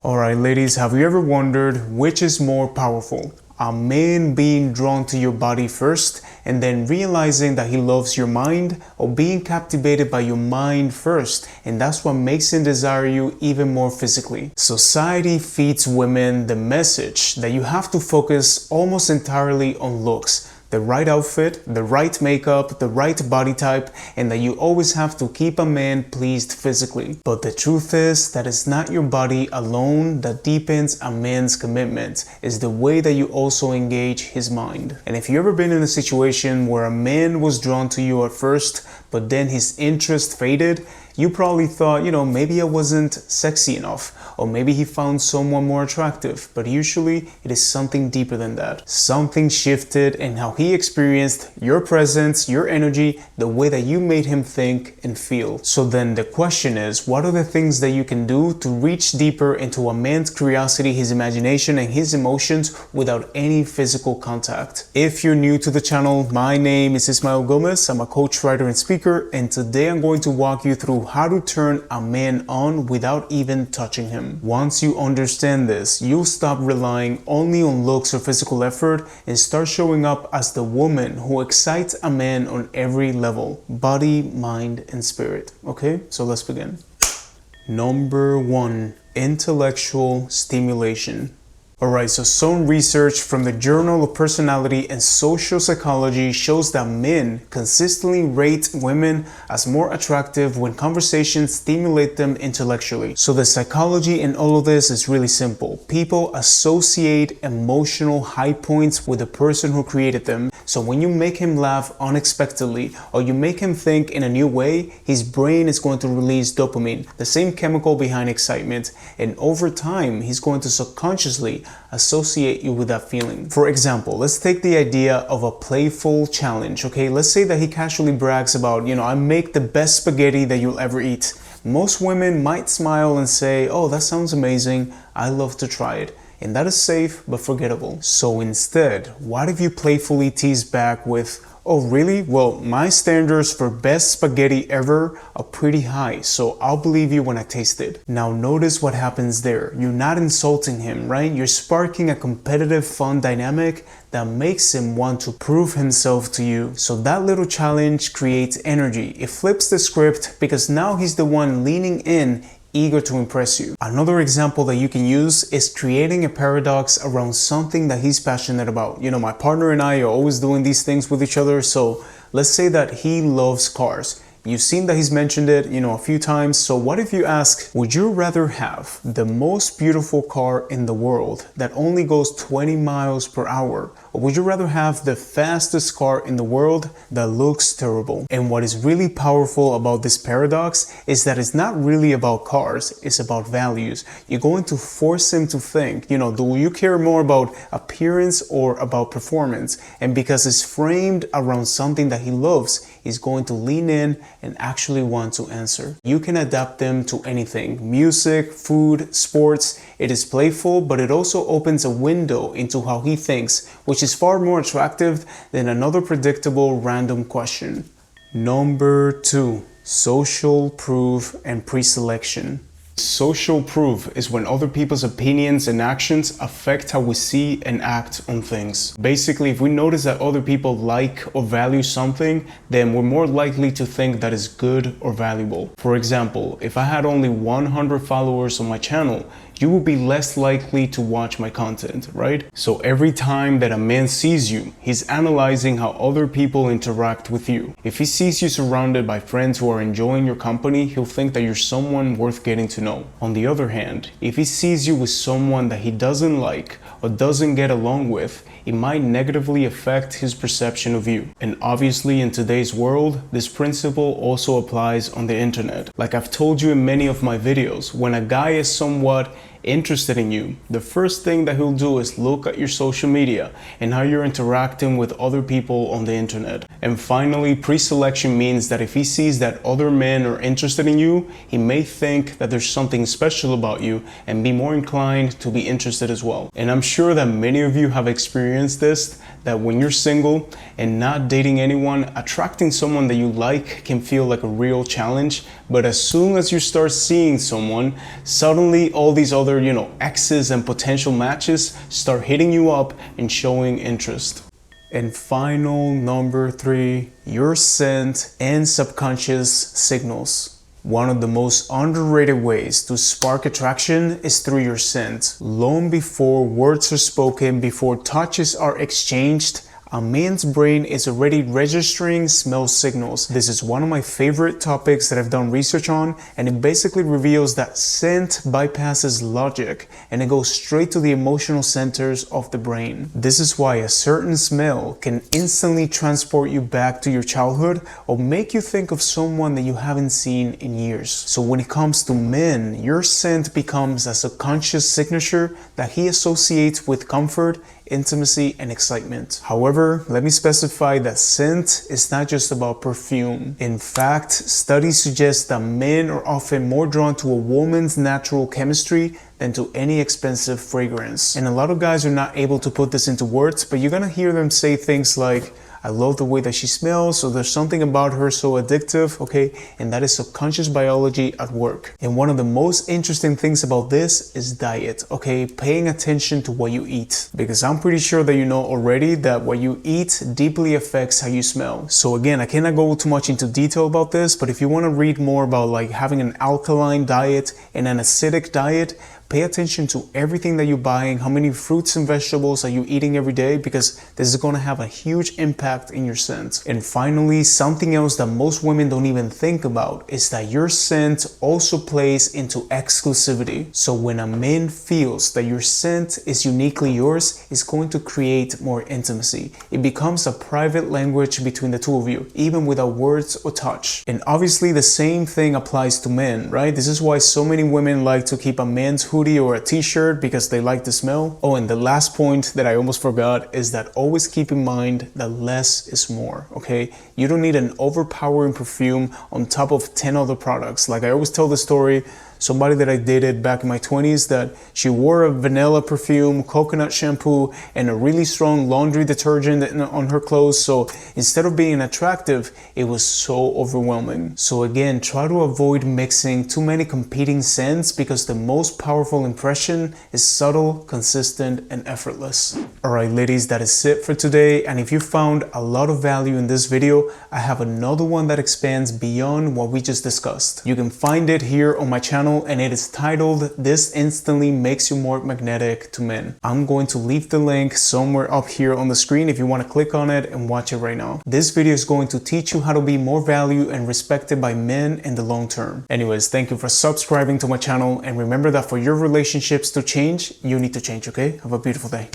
Alright ladies, have you ever wondered which is more powerful? A man being drawn to your body first and then realizing that he loves your mind, or being captivated by your mind first and that's what makes him desire you even more physically? Society feeds women the message that you have to focus almost entirely on looks. The right outfit, the right makeup, the right body type, and that you always have to keep a man pleased physically. But the truth is that it's not your body alone that deepens a man's commitment. It's the way that you also engage his mind. And if you've ever been in a situation where a man was drawn to you at first, but then his interest faded, you probably thought, maybe I wasn't sexy enough, or maybe he found someone more attractive, but usually it is something deeper than that. Something shifted in how he experienced your presence, your energy, the way that you made him think and feel. So then the question is, what are the things that you can do to reach deeper into a man's curiosity, his imagination, and his emotions without any physical contact? If you're new to the channel, my name is Ismael Gomez. I'm a coach, writer, and speaker, and today I'm going to walk you through how to turn a man on without even touching him. Once you understand this, you'll stop relying only on looks or physical effort and start showing up as the woman who excites a man on every level: body, mind, and spirit. Okay, so let's begin. Number 1, intellectual stimulation. Alright, so some research from the Journal of Personality and Social Psychology shows that men consistently rate women as more attractive when conversations stimulate them intellectually. So the psychology in all of this is really simple. People associate emotional high points with the person who created them. So when you make him laugh unexpectedly, or you make him think in a new way, his brain is going to release dopamine, the same chemical behind excitement, and over time, he's going to subconsciously associate you with that feeling. For example, let's take the idea of a playful challenge, okay? Let's say that he casually brags about, I make the best spaghetti that you'll ever eat. Most women might smile and say, oh, that sounds amazing, I love to try it. And that is safe but forgettable. So instead, what if you playfully tease back with, oh really? Well, my standards for best spaghetti ever are pretty high, so I'll believe you when I taste it. Now notice what happens there. You're not insulting him, right? You're sparking a competitive, fun dynamic that makes him want to prove himself to you. So that little challenge creates energy. It flips the script because now he's the one leaning in, eager to impress you. Another example that you can use is creating a paradox around something that he's passionate about. My partner and I are always doing these things with each other. So let's say that he loves cars. You've seen that he's mentioned it, a few times. So what if you ask, would you rather have the most beautiful car in the world that only goes 20 miles per hour? Or would you rather have the fastest car in the world that looks terrible? And what is really powerful about this paradox is that it's not really about cars, it's about values. You're going to force him to think, do you care more about appearance or about performance? And because it's framed around something that he loves, he's going to lean in and actually want to answer. You can adapt them to anything: music, food, sports. It is playful, but it also opens a window into how he thinks, which is far more attractive than another predictable random question. Number 2, social proof and preselection. Social proof is when other people's opinions and actions affect how we see and act on things. Basically, if we notice that other people like or value something, then we're more likely to think that is good or valuable. For example, if I had only 100 followers on my channel, you will be less likely to watch my content, right? So every time that a man sees you, he's analyzing how other people interact with you. If he sees you surrounded by friends who are enjoying your company, he'll think that you're someone worth getting to know. On the other hand, if he sees you with someone that he doesn't like or doesn't get along with, it might negatively affect his perception of you. And obviously in today's world, this principle also applies on the internet. Like I've told you in many of my videos, when a guy is somewhat interested in you, the first thing that he'll do is look at your social media and how you're interacting with other people on the internet. And finally, preselection means that if he sees that other men are interested in you, he may think that there's something special about you and be more inclined to be interested as well. And I'm sure that many of you have experienced this, that when you're single and not dating anyone, attracting someone that you like can feel like a real challenge. But as soon as you start seeing someone, suddenly all these other other, exes and potential matches start hitting you up and showing interest. And final, number 3, your scent and subconscious signals. One of the most underrated ways to spark attraction is through your scent. Long before words are spoken, before touches are exchanged, a man's brain is already registering smell signals. This is one of my favorite topics that I've done research on, and it basically reveals that scent bypasses logic and it goes straight to the emotional centers of the brain. This is why a certain smell can instantly transport you back to your childhood or make you think of someone that you haven't seen in years. So when it comes to men, your scent becomes a subconscious signature that he associates with comfort, intimacy, and excitement. However, let me specify that scent is not just about perfume. In fact, studies suggest that men are often more drawn to a woman's natural chemistry than to any expensive fragrance. And a lot of guys are not able to put this into words, but you're gonna hear them say things like, I love the way that she smells, or there's something about her so addictive, okay? And that is subconscious biology at work. And one of the most interesting things about this is diet, okay? Paying attention to what you eat. Because I'm pretty sure that you know already that what you eat deeply affects how you smell. So again, I cannot go too much into detail about this, but if you want to read more about like having an alkaline diet and an acidic diet, pay attention to everything that you're buying, how many fruits and vegetables are you eating every day, because this is going to have a huge impact in your scent. And finally, something else that most women don't even think about is that your scent also plays into exclusivity. So when a man feels that your scent is uniquely yours, it's going to create more intimacy. It becomes a private language between the two of you, even without words or touch. And obviously the same thing applies to men, right? This is why so many women like to keep a man's hoodie or a t-shirt because they like the smell. Oh, and the last point that I almost forgot is that always keep in mind that less is more, okay? You don't need an overpowering perfume on top of 10 other products. Like I always tell the story, somebody that I dated back in my 20s that she wore a vanilla perfume, coconut shampoo, and a really strong laundry detergent on her clothes. So instead of being attractive, it was so overwhelming. So again, try to avoid mixing too many competing scents because the most powerful impression is subtle, consistent, and effortless. Alright ladies, that is it for today. And if you found a lot of value in this video, I have another one that expands beyond what we just discussed. You can find it here on my channel, and it is titled "This Instantly Makes You More Magnetic to Men." I'm going to leave the link somewhere up here on the screen if you want to click on it and watch it right now. This video is going to teach you how to be more valued and respected by men in the long term. Anyways, thank you for subscribing to my channel, and remember that for your relationships to change, you need to change, okay? Have a beautiful day.